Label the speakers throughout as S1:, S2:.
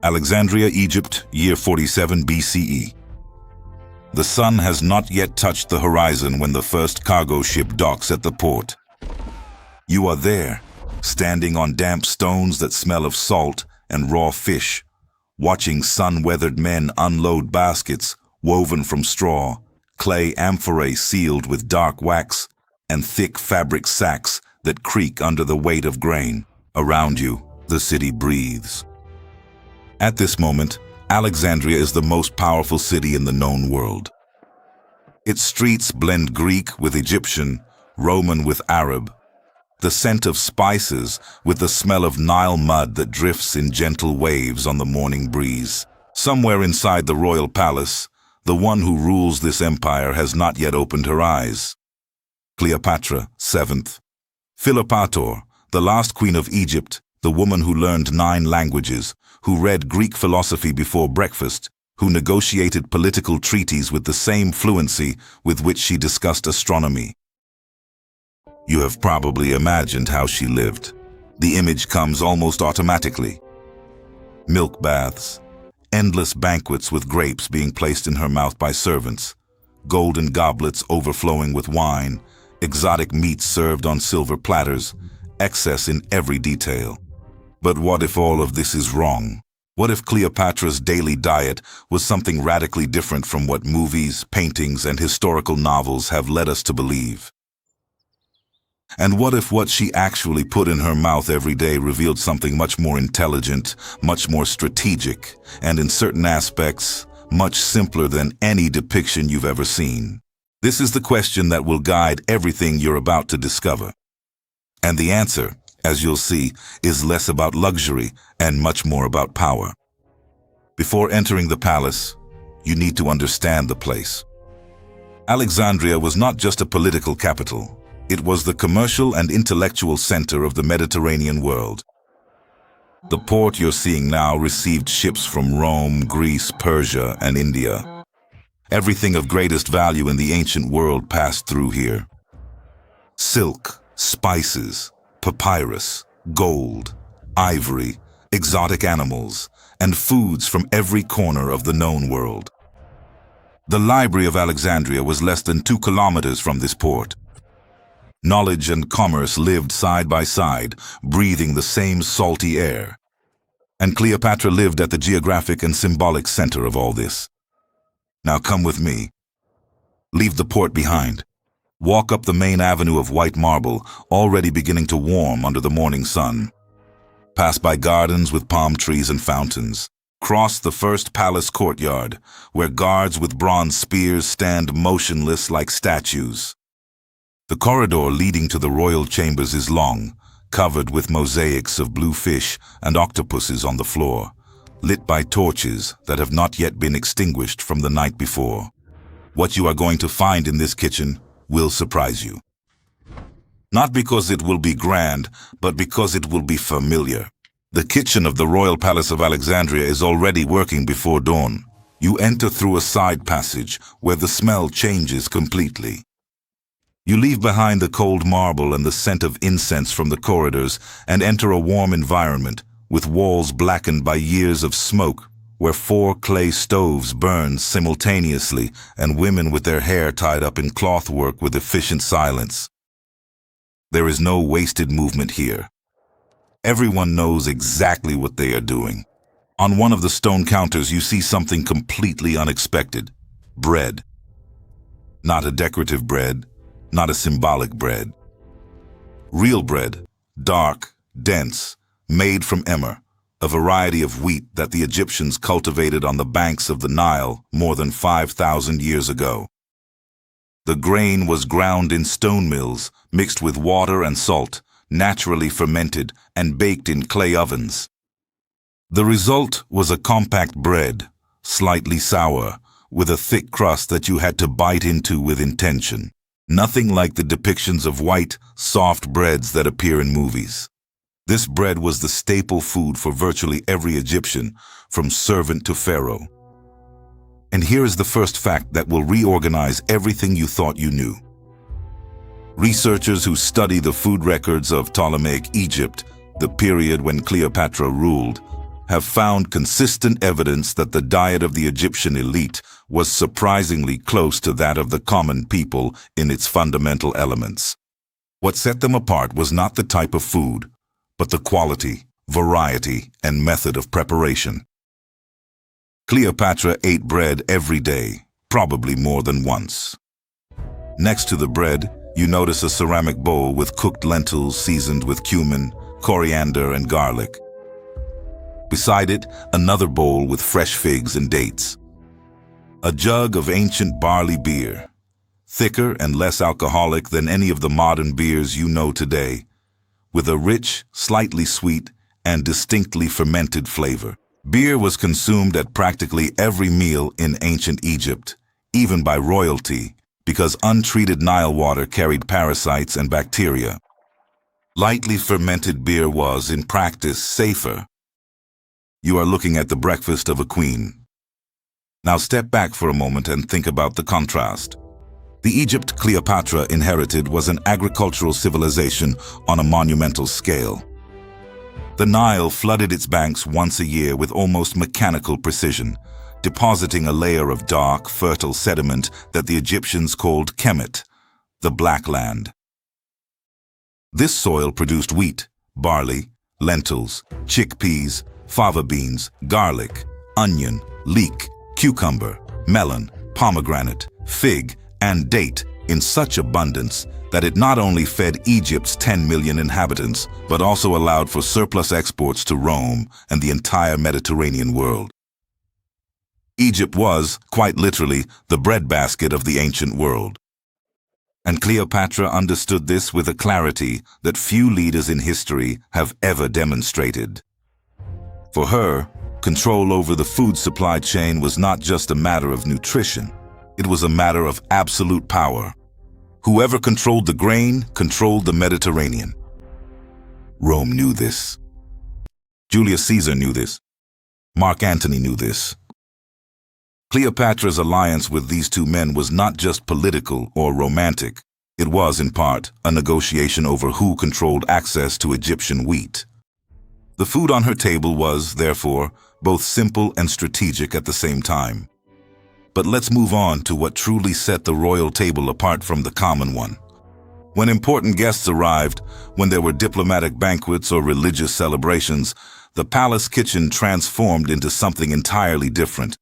S1: Alexandria, Egypt, year 47 BCE. The sun has not yet touched the horizon when the first cargo ship docks at the port. You are there, standing on damp stones that smell of salt and raw fish, watching sun-weathered men unload baskets woven from straw, clay amphorae sealed with dark wax, and thick fabric sacks that creak under the weight of grain. Around you, the city breathes. At this moment, Alexandria is the most powerful city in the known world. Its streets blend Greek with Egyptian, Roman with Arab, the scent of spices with the smell of Nile mud that drifts in gentle waves on the morning breeze. Somewhere inside the royal palace, the one who rules this empire has not yet opened her eyes. Cleopatra VII. Philopator, the last queen of Egypt, the woman who learned 9 languages, who read Greek philosophy before breakfast, who negotiated political treaties with the same fluency with which she discussed astronomy. You have probably imagined how she lived. The image comes almost automatically. Milk baths, endless banquets with grapes being placed in her mouth by servants, golden goblets overflowing with wine, exotic meats served on silver platters, excess in every detail. But what if all of this is wrong? What if Cleopatra's daily diet was something radically different from what movies, paintings, and historical novels have led us to believe? And what if what she actually put in her mouth every day revealed something much more intelligent, much more strategic, and in certain aspects, much simpler than any depiction you've ever seen? This is the question that will guide everything you're about to discover. And the answer, as you'll see, is less about luxury and much more about power. Before entering the palace, you need to understand the place. Alexandria was not just a political capital. It was the commercial and intellectual center of the Mediterranean world. The port you're seeing now received ships from Rome, Greece, Persia, and India. Everything of greatest value in the ancient world passed through here. Silk, spices, papyrus, gold, ivory, exotic animals, and foods from every corner of the known world. The Library of Alexandria was less than 2 kilometers from this port. Knowledge and commerce lived side by side, breathing the same salty air. And Cleopatra lived at the geographic and symbolic center of all this. Now come with me. Leave the port behind. Walk up the main avenue of white marble, already beginning to warm under the morning sun. Pass by gardens with palm trees and fountains. Cross the first palace courtyard, where guards with bronze spears stand motionless like statues. The corridor leading to the royal chambers is long, covered with mosaics of blue fish and octopuses on the floor, lit by torches that have not yet been extinguished from the night before. What you are going to find in this kitchen will surprise you. Not because it will be grand, but because it will be familiar. The kitchen of the Royal Palace of Alexandria is already working before dawn. You enter through a side passage where the smell changes completely. You leave behind the cold marble and the scent of incense from the corridors and enter a warm environment with walls blackened by years of smoke, where 4 clay stoves burn simultaneously and women with their hair tied up in cloth work with efficient silence. There is no wasted movement here. Everyone knows exactly what they are doing. On one of the stone counters you see something completely unexpected. Bread. Not a decorative bread, not a symbolic bread. Real bread, dark, dense, made from emmer, a variety of wheat that the Egyptians cultivated on the banks of the Nile more than 5,000 years ago. The grain was ground in stone mills, mixed with water and salt, naturally fermented and baked in clay ovens. The result was a compact bread, slightly sour, with a thick crust that you had to bite into with intention. Nothing like the depictions of white, soft breads that appear in movies. This bread was the staple food for virtually every Egyptian, from servant to pharaoh. And here is the first fact that will reorganize everything you thought you knew. Researchers who study the food records of Ptolemaic Egypt, the period when Cleopatra ruled, have found consistent evidence that the diet of the Egyptian elite was surprisingly close to that of the common people in its fundamental elements. What set them apart was not the type of food, but the quality, variety, and method of preparation. Cleopatra ate bread every day, probably more than once. Next to the bread, you notice a ceramic bowl with cooked lentils seasoned with cumin, coriander, and garlic. Beside it, another bowl with fresh figs and dates. A jug of ancient barley beer, thicker and less alcoholic than any of the modern beers you know today, with a rich, slightly sweet, and distinctly fermented flavor. Beer was consumed at practically every meal in ancient Egypt, even by royalty, because untreated Nile water carried parasites and bacteria. Lightly fermented beer was, in practice, safer. You are looking at the breakfast of a queen. Now step back for a moment and think about the contrast. The Egypt Cleopatra inherited was an agricultural civilization on a monumental scale. The Nile flooded its banks once a year with almost mechanical precision, depositing a layer of dark, fertile sediment that the Egyptians called Kemet, the Black Land. This soil produced wheat, barley, lentils, chickpeas, fava beans, garlic, onion, leek, cucumber, melon, pomegranate, fig, and date in such abundance that it not only fed Egypt's 10 million inhabitants, but also allowed for surplus exports to Rome and the entire Mediterranean world. Egypt was, quite literally, the breadbasket of the ancient world. And Cleopatra understood this with a clarity that few leaders in history have ever demonstrated. For her, control over the food supply chain was not just a matter of nutrition. It was a matter of absolute power. Whoever controlled the grain controlled the Mediterranean. Rome knew this. Julius Caesar knew this. Mark Antony knew this. Cleopatra's alliance with these two men was not just political or romantic. It was, in part, a negotiation over who controlled access to Egyptian wheat. The food on her table was, therefore, both simple and strategic at the same time. But let's move on to what truly set the royal table apart from the common one. When important guests arrived, when there were diplomatic banquets or religious celebrations, the palace kitchen transformed into something entirely different.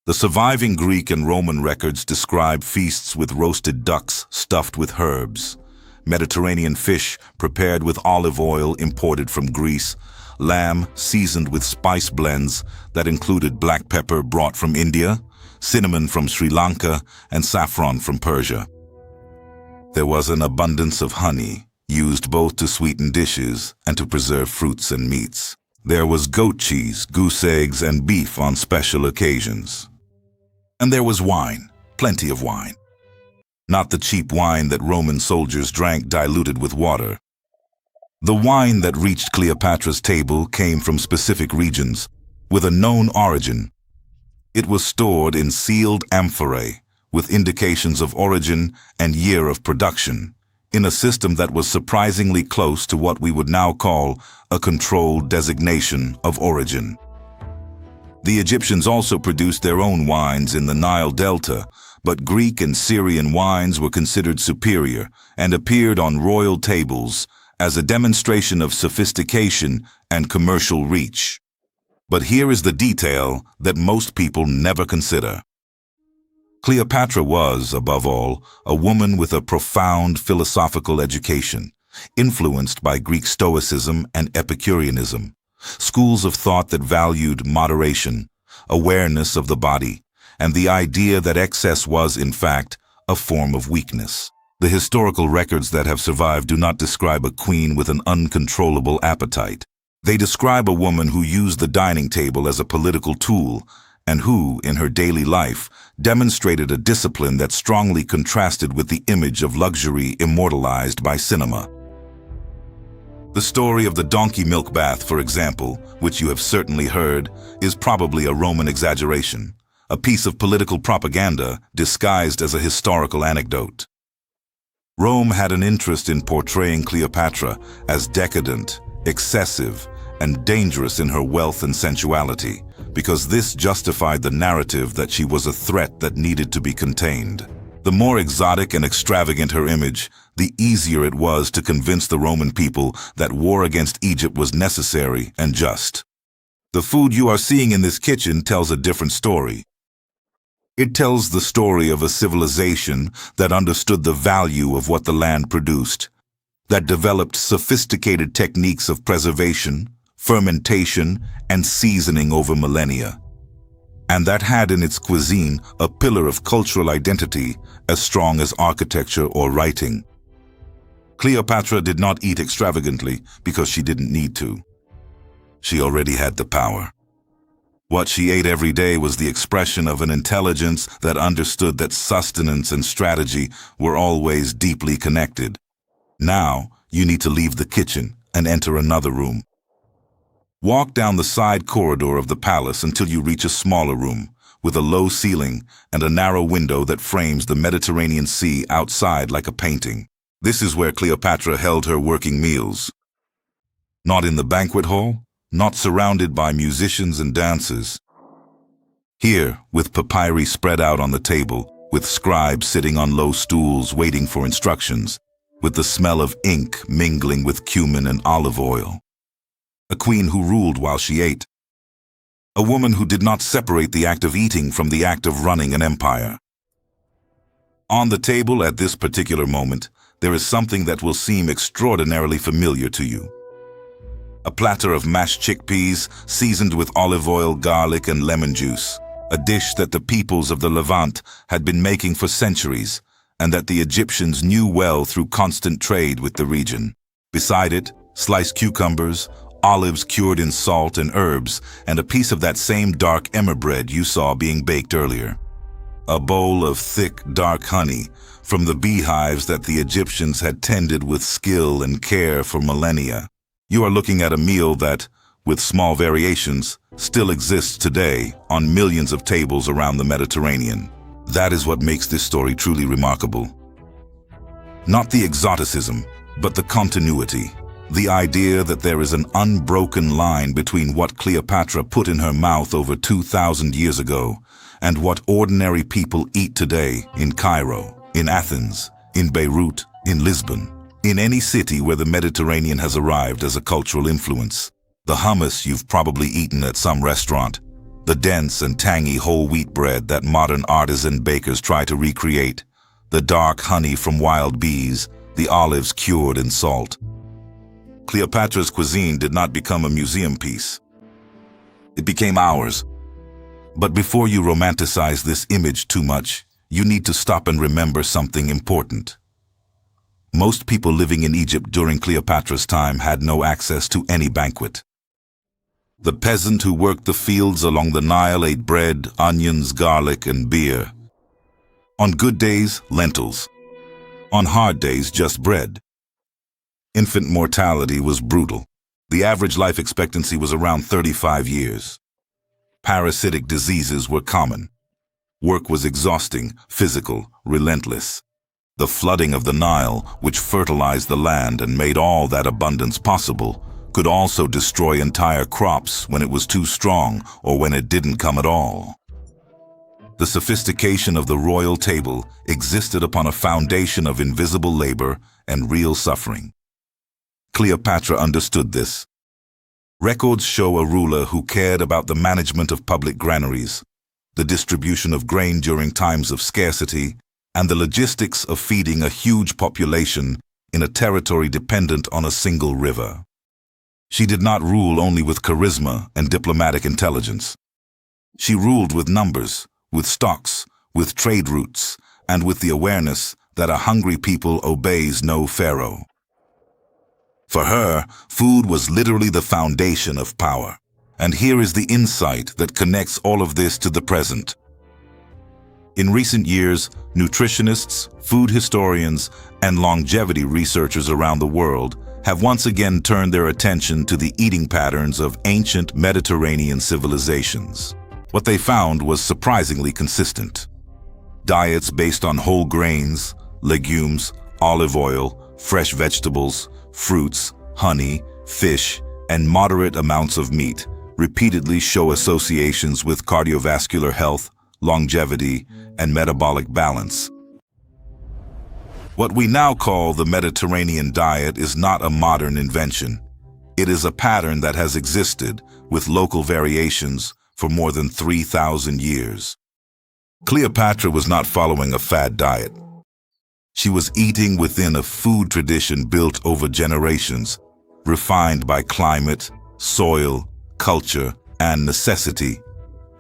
S1: The surviving Greek and Roman records describe feasts with roasted ducks stuffed with herbs, Mediterranean fish prepared with olive oil imported from Greece, lamb seasoned with spice blends that included black pepper brought from India, cinnamon from Sri Lanka, and saffron from Persia. There was an abundance of honey, used both to sweeten dishes and to preserve fruits and meats. There was goat cheese, goose eggs, and beef on special occasions. And there was wine, plenty of wine. Not the cheap wine that Roman soldiers drank diluted with water. The wine that reached Cleopatra's table came from specific regions, with a known origin. It was stored in sealed amphorae, with indications of origin and year of production, in a system that was surprisingly close to what we would now call a controlled designation of origin. The Egyptians also produced their own wines in the Nile Delta, but Greek and Syrian wines were considered superior and appeared on royal tables as a demonstration of sophistication and commercial reach. But here is the detail that most people never consider. Cleopatra was, above all, a woman with a profound philosophical education, influenced by Greek Stoicism and Epicureanism, schools of thought that valued moderation, awareness of the body, and the idea that excess was, in fact, a form of weakness. The historical records that have survived do not describe a queen with an uncontrollable appetite. They describe a woman who used the dining table as a political tool and who, in her daily life, demonstrated a discipline that strongly contrasted with the image of luxury immortalized by cinema. The story of the donkey milk bath, for example, which you have certainly heard, is probably a Roman exaggeration, a piece of political propaganda disguised as a historical anecdote. Rome had an interest in portraying Cleopatra as decadent, excessive, and dangerous in her wealth and sensuality, because this justified the narrative that she was a threat that needed to be contained. The more exotic and extravagant her image, the easier it was to convince the Roman people that war against Egypt was necessary and just. The food you are seeing in this kitchen tells a different story. It tells the story of a civilization that understood the value of what the land produced, that developed sophisticated techniques of preservation, fermentation, and seasoning over millennia, and that had in its cuisine a pillar of cultural identity as strong as architecture or writing. Cleopatra did not eat extravagantly because she didn't need to. She already had the power. What she ate every day was the expression of an intelligence that understood that sustenance and strategy were always deeply connected. Now, you need to leave the kitchen and enter another room. Walk down the side corridor of the palace until you reach a smaller room, with a low ceiling and a narrow window that frames the Mediterranean Sea outside like a painting. This is where Cleopatra held her working meals. Not in the banquet hall, not surrounded by musicians and dancers. Here, with papyri spread out on the table, with scribes sitting on low stools waiting for instructions, with the smell of ink mingling with cumin and olive oil. A queen who ruled while she ate. A woman who did not separate the act of eating from the act of running an empire. On the table at this particular moment, there is something that will seem extraordinarily familiar to you. A platter of mashed chickpeas seasoned with olive oil, garlic, and lemon juice, a dish that the peoples of the Levant had been making for centuries, and that the Egyptians knew well through constant trade with the region. Beside it, sliced cucumbers, olives cured in salt and herbs, and a piece of that same dark emmer bread you saw being baked earlier. A bowl of thick, dark honey from the beehives that the Egyptians had tended with skill and care for millennia. You are looking at a meal that, with small variations, still exists today on millions of tables around the Mediterranean. That is what makes this story truly remarkable. Not the exoticism, but the continuity. The idea that there is an unbroken line between what Cleopatra put in her mouth over 2,000 years ago and what ordinary people eat today in Cairo, in Athens, in Beirut, in Lisbon, in any city where the Mediterranean has arrived as a cultural influence. The hummus you've probably eaten at some restaurant, the dense and tangy whole wheat bread that modern artisan bakers try to recreate, the dark honey from wild bees, the olives cured in salt. Cleopatra's cuisine did not become a museum piece. It became ours. But before you romanticize this image too much, you need to stop and remember something important. Most people living in Egypt during Cleopatra's time had no access to any banquet. The peasant who worked the fields along the Nile ate bread, onions, garlic, and beer. On good days, lentils. On hard days, just bread. Infant mortality was brutal. The average life expectancy was around 35 years. Parasitic diseases were common. Work was exhausting, physical, relentless. The flooding of the Nile, which fertilized the land and made all that abundance possible, could also destroy entire crops when it was too strong or when it didn't come at all. The sophistication of the royal table existed upon a foundation of invisible labor and real suffering. Cleopatra understood this. Records show a ruler who cared about the management of public granaries, the distribution of grain during times of scarcity, and the logistics of feeding a huge population in a territory dependent on a single river. She did not rule only with charisma and diplomatic intelligence. She ruled with numbers, with stocks, with trade routes, and with the awareness that a hungry people obeys no pharaoh. For her, food was literally the foundation of power. And here is the insight that connects all of this to the present. In recent years, nutritionists, food historians, and longevity researchers around the world have once again turned their attention to the eating patterns of ancient Mediterranean civilizations. What they found was surprisingly consistent. Diets based on whole grains, legumes, olive oil, fresh vegetables, fruits, honey, fish, and moderate amounts of meat repeatedly show associations with cardiovascular health, longevity, and metabolic balance. What we now call the Mediterranean diet is not a modern invention. It is a pattern that has existed, with local variations, for more than 3,000 years. Cleopatra was not following a fad diet. She was eating within a food tradition built over generations, refined by climate, soil, culture, and necessity,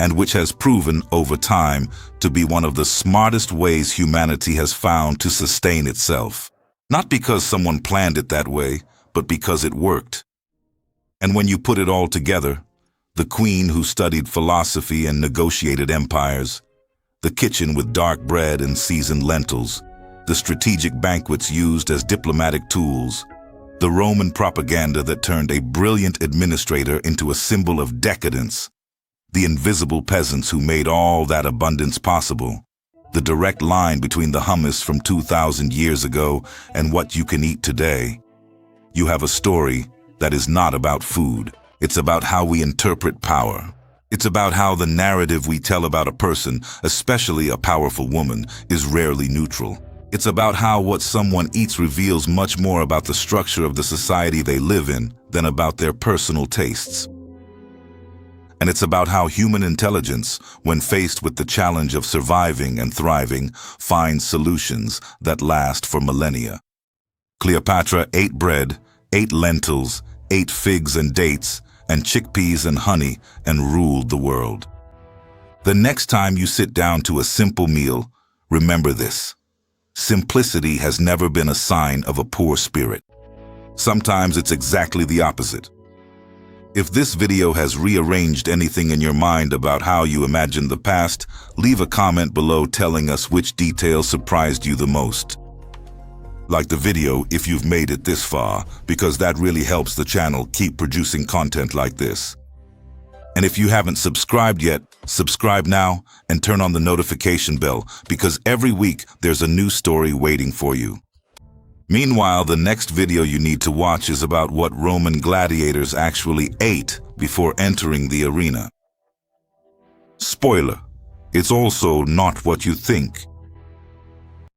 S1: and which has proven over time to be one of the smartest ways humanity has found to sustain itself. Not because someone planned it that way, but because it worked. And when you put it all together, the queen who studied philosophy and negotiated empires, the kitchen with dark bread and seasoned lentils, the strategic banquets used as diplomatic tools, the Roman propaganda that turned a brilliant administrator into a symbol of decadence, the invisible peasants who made all that abundance possible, the direct line between the hummus from 2,000 years ago and what you can eat today. You have a story that is not about food. It's about how we interpret power. It's about how the narrative we tell about a person, especially a powerful woman, is rarely neutral. It's about how what someone eats reveals much more about the structure of the society they live in than about their personal tastes. And it's about how human intelligence, when faced with the challenge of surviving and thriving, finds solutions that last for millennia. Cleopatra ate bread, ate lentils, ate figs and dates, and chickpeas and honey, and ruled the world. The next time you sit down to a simple meal, remember this. Simplicity has never been a sign of a poor spirit. Sometimes it's exactly the opposite. If this video has rearranged anything in your mind about how you imagined the past, leave a comment below telling us which details surprised you the most. Like the video if you've made it this far, because that really helps the channel keep producing content like this. And if you haven't subscribed yet, subscribe now and turn on the notification bell, because every week there's a new story waiting for you. Meanwhile, the next video you need to watch is about what Roman gladiators actually ate before entering the arena. Spoiler, it's also not what you think.